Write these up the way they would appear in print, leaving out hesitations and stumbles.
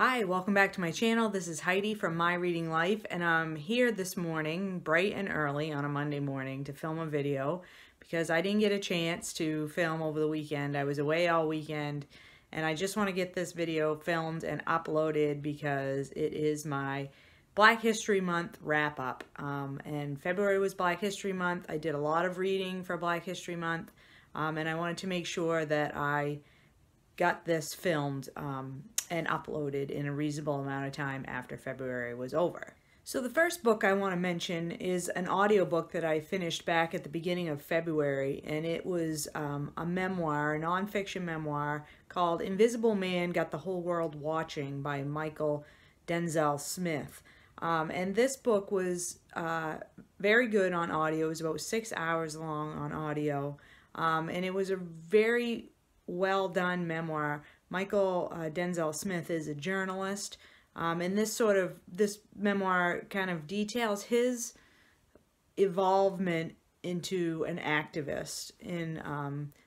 Hi, welcome back to my channel. This is Heidi from My Reading Life, and I'm here this morning, bright and early on a Monday morning, to film a video because I didn't get a chance to film over the weekend. I was away all weekend, and I just want to get this video filmed and uploaded because it is my Black History Month wrap-up. And February was Black History Month. I did a lot of reading for Black History Month, and I wanted to make sure that I got this filmed and uploaded in a reasonable amount of time after February was over. So the first book I want to mention is an audiobook that I finished back at the beginning of February, and it was a memoir, a nonfiction memoir called Invisible Man Got the Whole World Watching by Mychal Denzel Smith. And this book was very good on audio. It was about 6 hours long on audio, and it was a very well done memoir. Mychal Denzel Smith is a journalist, and this memoir kind of details his evolvement into an activist in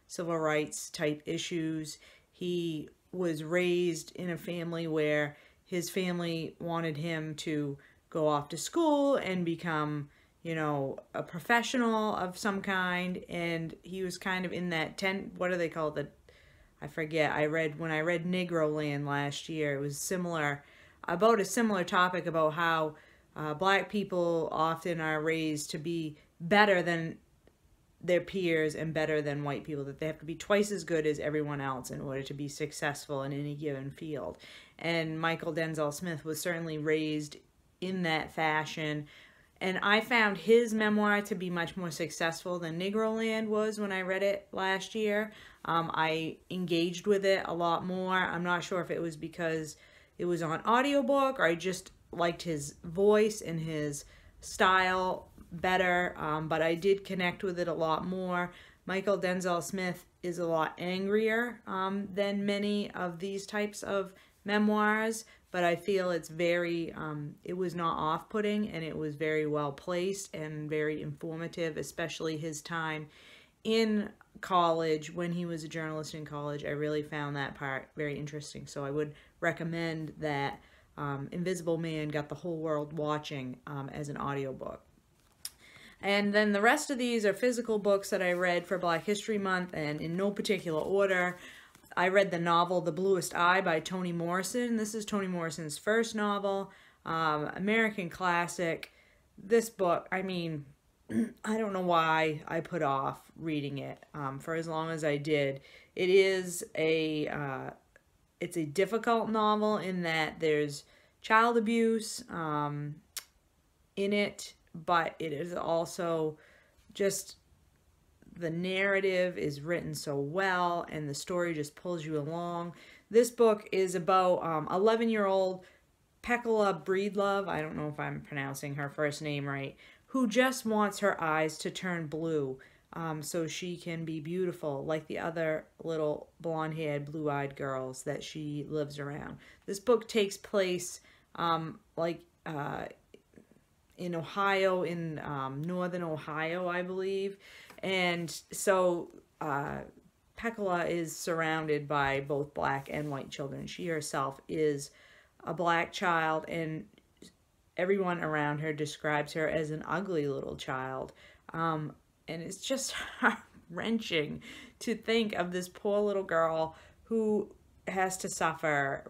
civil rights type issues. He was raised in a family where his family wanted him to go off to school and become, you know, a professional of some kind, and he was kind of in that what do they call it? I forget. When I read Negroland last year, it was about a similar topic about how black people often are raised to be better than their peers and better than white people, that they have to be twice as good as everyone else in order to be successful in any given field. And Mychal Denzel Smith was certainly raised in that fashion. And I found his memoir to be much more successful than Negroland was when I read it last year. I engaged with it a lot more. I'm not sure if it was because it was on audiobook or I just liked his voice and his style better, but I did connect with it a lot more. Mychal Denzel Smith is a lot angrier than many of these types of memoirs, but I feel it's very, it was not off-putting, and it was very well placed and very informative, especially his time in college when he was a journalist in college. I really found that part very interesting, so I would recommend that Invisible Man Got the Whole World Watching as an audiobook. And then the rest of these are physical books that I read for Black History Month, and in no particular order. I read the novel The Bluest Eye by Toni Morrison. This is Toni Morrison's first novel, American classic. This book, I mean, I don't know why I put off reading it for as long as I did. It is it's a difficult novel in that there's child abuse in it, but it is also just, the narrative is written so well and the story just pulls you along. This book is about 11-year-old Mychal Breedlove, I don't know if I'm pronouncing her first name right, who just wants her eyes to turn blue so she can be beautiful like the other little blonde-haired, blue-eyed girls that she lives around. This book takes place in Ohio, in northern Ohio, I believe. And so Mychal is surrounded by both black and white children. She herself is a black child, and everyone around her describes her as an ugly little child. And it's just heart-wrenching to think of this poor little girl who has to suffer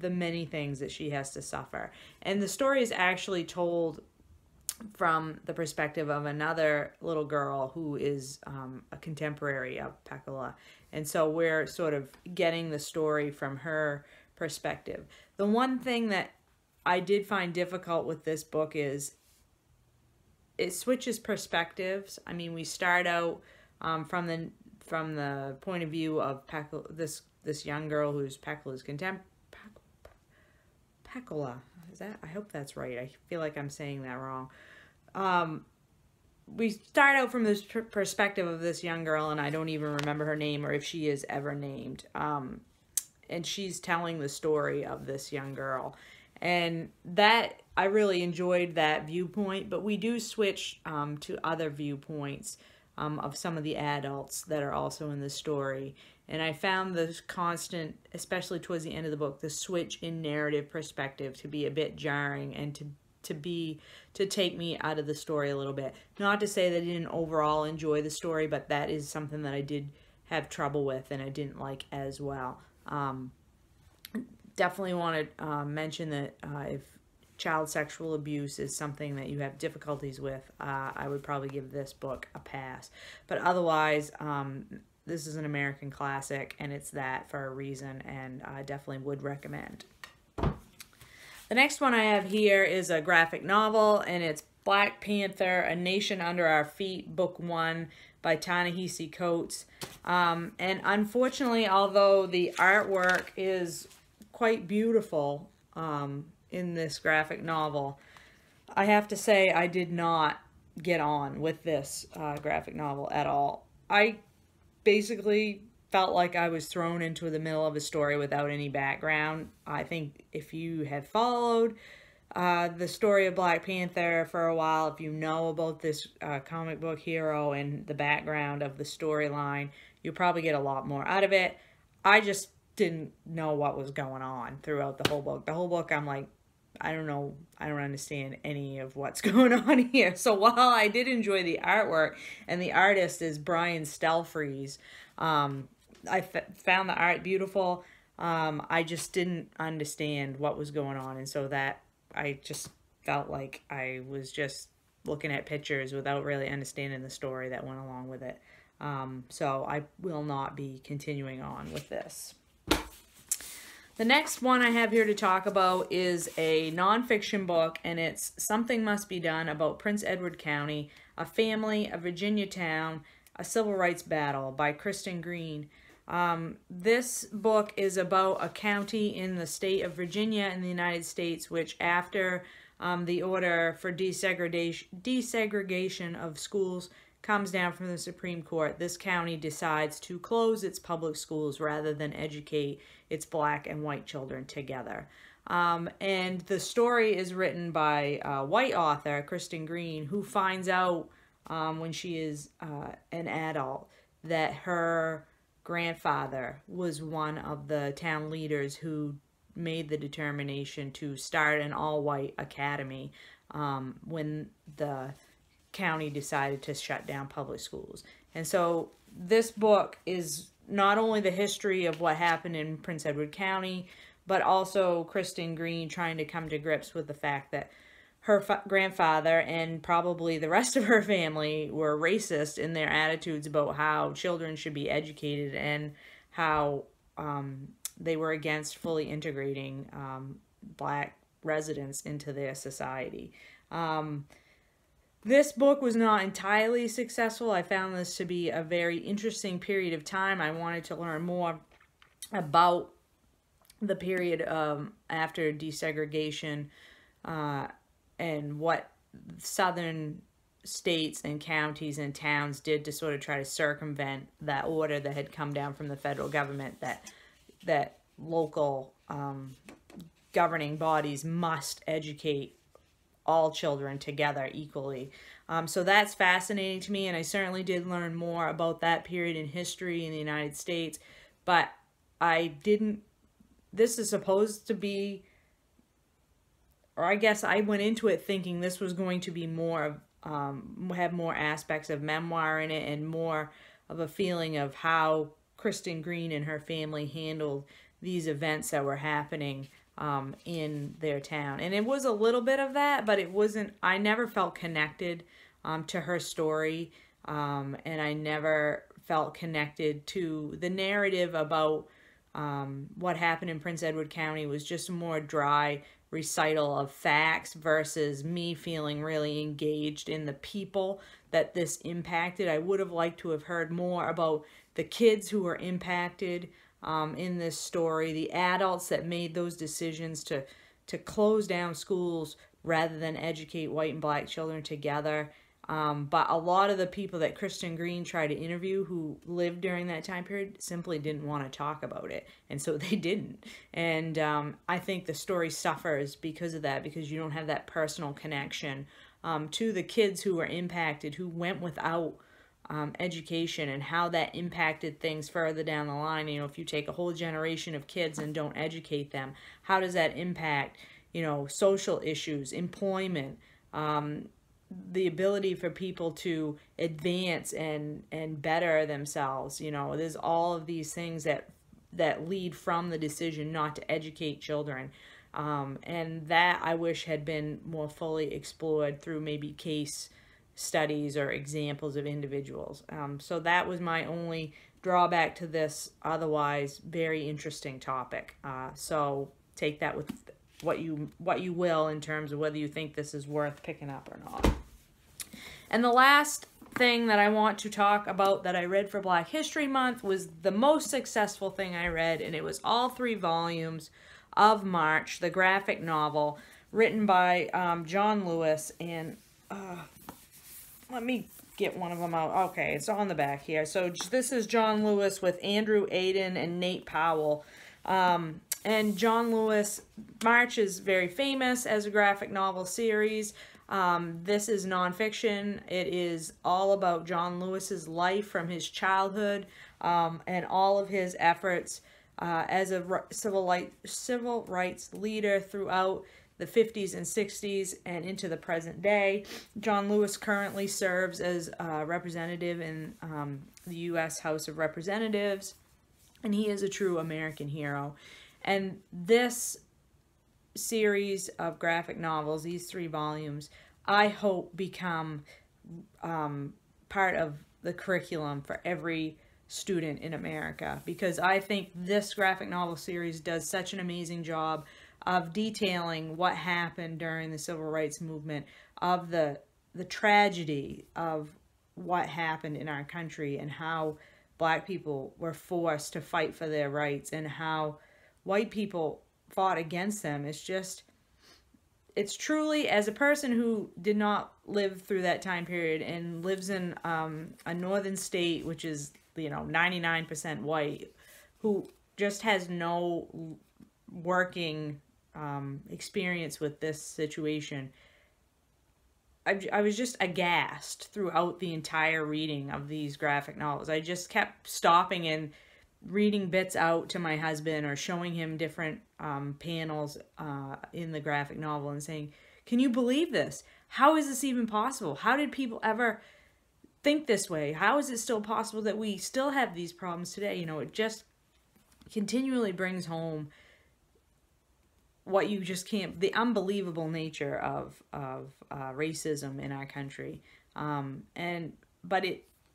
the many things that she has to suffer. And the story is actually told from the perspective of another little girl who is a contemporary of Mychal. And so we're sort of getting the story from her perspective. The one thing that I did find difficult with this book is it switches perspectives. I mean, we start out from the point of view of Mychal, this young girl who's Mychal's Mychal. Is that? I hope that's right. I feel like I'm saying that wrong. We start out from this perspective of this young girl, and I don't even remember her name or if she is ever named. And she's telling the story of this young girl. And that, I really enjoyed that viewpoint, but we do switch to other viewpoints of some of the adults that are also in the story. And I found this constant, especially towards the end of the book, the switch in narrative perspective to be a bit jarring and to take me out of the story a little bit. Not to say that I didn't overall enjoy the story, but that is something that I did have trouble with and I didn't like as well. Definitely want to mention that if child sexual abuse is something that you have difficulties with, I would probably give this book a pass. But otherwise, this is an American classic, and it's that for a reason, and I definitely would recommend. The next one I have here is a graphic novel, and it's Black Panther, A Nation Under Our Feet, Book 1 by Ta-Nehisi Coates. And unfortunately, although the artwork is quite beautiful in this graphic novel, I have to say I did not get on with this graphic novel at all. I basically felt like I was thrown into the middle of a story without any background. I think if you have followed the story of Black Panther for a while, if you know about this comic book hero and the background of the storyline, you'll probably get a lot more out of it. I just didn't know what was going on throughout the whole book. The whole book, I'm like, I don't know, I don't understand any of what's going on here. So while I did enjoy the artwork, and the artist is Brian Stelfreeze, I found the art beautiful. I just didn't understand what was going on, and so that I just felt like I was just looking at pictures without really understanding the story that went along with it. So I will not be continuing on with this. The next one I have here to talk about is a nonfiction book, and it's Something Must Be Done About Prince Edward County, a Family, a Virginia Town, a Civil Rights Battle by Kristen Green. This book is about a county in the state of Virginia in the United States, which after the order for desegregation of schools comes down from the Supreme Court, this county decides to close its public schools rather than educate its black and white children together. And the story is written by a white author, Kristen Green, who finds out when she is an adult that her grandfather was one of the town leaders who made the determination to start an all-white academy when the county decided to shut down public schools. And so this book is not only the history of what happened in Prince Edward County, but also Kristen Green trying to come to grips with the fact that her grandfather and probably the rest of her family were racist in their attitudes about how children should be educated and how they were against fully integrating black residents into their society. This book was not entirely successful. I found this to be a very interesting period of time. I wanted to learn more about the period after desegregation and what southern states and counties and towns did to sort of try to circumvent that order that had come down from the federal government that local governing bodies must educate all children together equally. So that's fascinating to me, and I certainly did learn more about that period in history in the United States, but I didn't, this is supposed to be, or I guess I went into it thinking this was going to be more of, have more aspects of memoir in it and more of a feeling of how Kristen Green and her family handled these events that were happening in their town. And it was a little bit of that, but it wasn't, I never felt connected to her story, and I never felt connected to the narrative about what happened in Prince Edward County. Was just a more dry recital of facts versus me feeling really engaged in the people that this impacted. I would have liked to have heard more about the kids who were impacted in this story, the adults that made those decisions to close down schools rather than educate white and black children together. But a lot of the people that Kristen Green tried to interview who lived during that time period simply didn't want to talk about it. And so they didn't. And I think the story suffers because of that, because you don't have that personal connection to the kids who were impacted, who went without education and how that impacted things further down the line. You know, if you take a whole generation of kids and don't educate them, how does that impact, you know, social issues, employment, the ability for people to advance and better themselves? You know, there's all of these things that lead from the decision not to educate children. And that I wish had been more fully explored through maybe case studies or examples of individuals. So that was my only drawback to this otherwise very interesting topic. So take that with what you will in terms of whether you think this is worth picking up or not. And the last thing that I want to talk about that I read for Black History Month was the most successful thing I read, and it was all 3 volumes of March, the graphic novel written by John Lewis. And let me get one of them out. Okay, it's on the back here. So this is John Lewis with Andrew Aiden and Nate Powell. And John Lewis, March is very famous as a graphic novel series. This is nonfiction. It is all about John Lewis's life from his childhood and all of his efforts as a civil rights leader throughout the 50s and 60s and into the present day. John Lewis currently serves as a representative in the U.S. House of Representatives, and he is a true American hero. And this series of graphic novels, these 3 volumes, I hope become part of the curriculum for every student in America, because I think this graphic novel series does such an amazing job of detailing what happened during the civil rights movement, of the tragedy of what happened in our country and how Black people were forced to fight for their rights and how white people fought against them. It's truly, as a person who did not live through that time period and lives in a northern state, which is, you know, 99% white, who just has no working experience with this situation, I was just aghast throughout the entire reading of these graphic novels. I just kept stopping and reading bits out to my husband or showing him different panels in the graphic novel and saying, can you believe this? How is this even possible? How did people ever think this way? How is it still possible that we still have these problems today? You know, it just continually brings home what you just can't, the unbelievable nature of racism in our country. But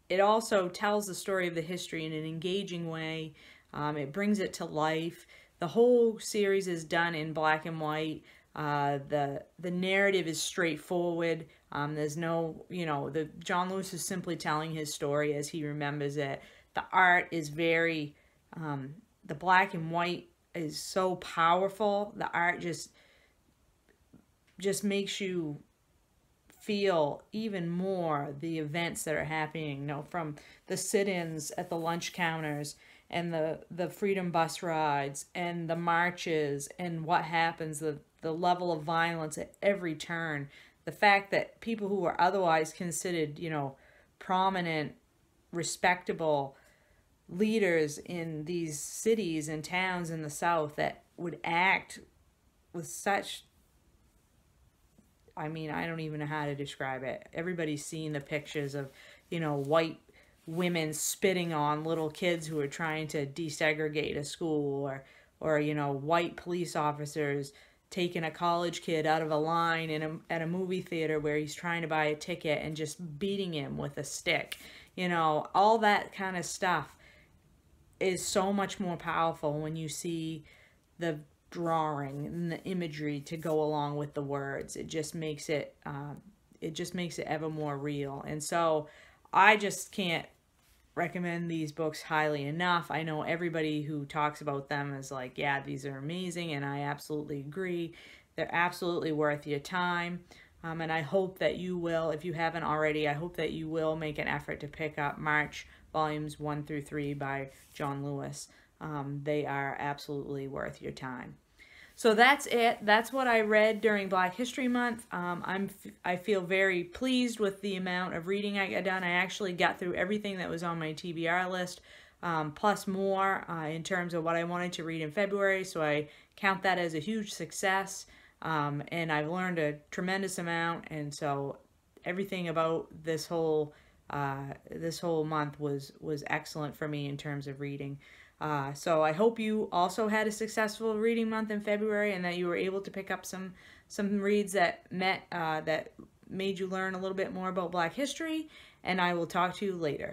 it also tells the story of the history in an engaging way. It brings it to life. The whole series is done in black and white. The narrative is straightforward. There's no, you know, John Lewis is simply telling his story as he remembers it. The art is very, the black and white is so powerful. The art just makes you feel even more the events that are happening, you know, from the sit-ins at the lunch counters and the freedom bus rides and the marches and what happens, the level of violence at every turn. The fact that people who are otherwise considered, you know, prominent, respectable leaders in these cities and towns in the South that would act with such, I mean, I don't even know how to describe it. Everybody's seen the pictures of, you know, white women spitting on little kids who are trying to desegregate a school, or you know, white police officers taking a college kid out of a line at a movie theater where he's trying to buy a ticket and just beating him with a stick. You know, all that kind of stuff is so much more powerful when you see the drawing and the imagery to go along with the words. It just makes it ever more real. And so I just can't recommend these books highly enough. I know everybody who talks about them is like, yeah, these are amazing, and I absolutely agree. They're absolutely worth your time. And I hope that you will, if you haven't already, I hope that you will make an effort to pick up March volumes 1 through 3 by John Lewis. They are absolutely worth your time. So that's it. That's what I read during Black History Month. I feel very pleased with the amount of reading I got done. I actually got through everything that was on my TBR list, plus more in terms of what I wanted to read in February. So I count that as a huge success. And I've learned a tremendous amount. And so everything about this whole month was excellent for me in terms of reading. So I hope you also had a successful reading month in February, and that you were able to pick up some reads that made you learn a little bit more about Black history. And I will talk to you later.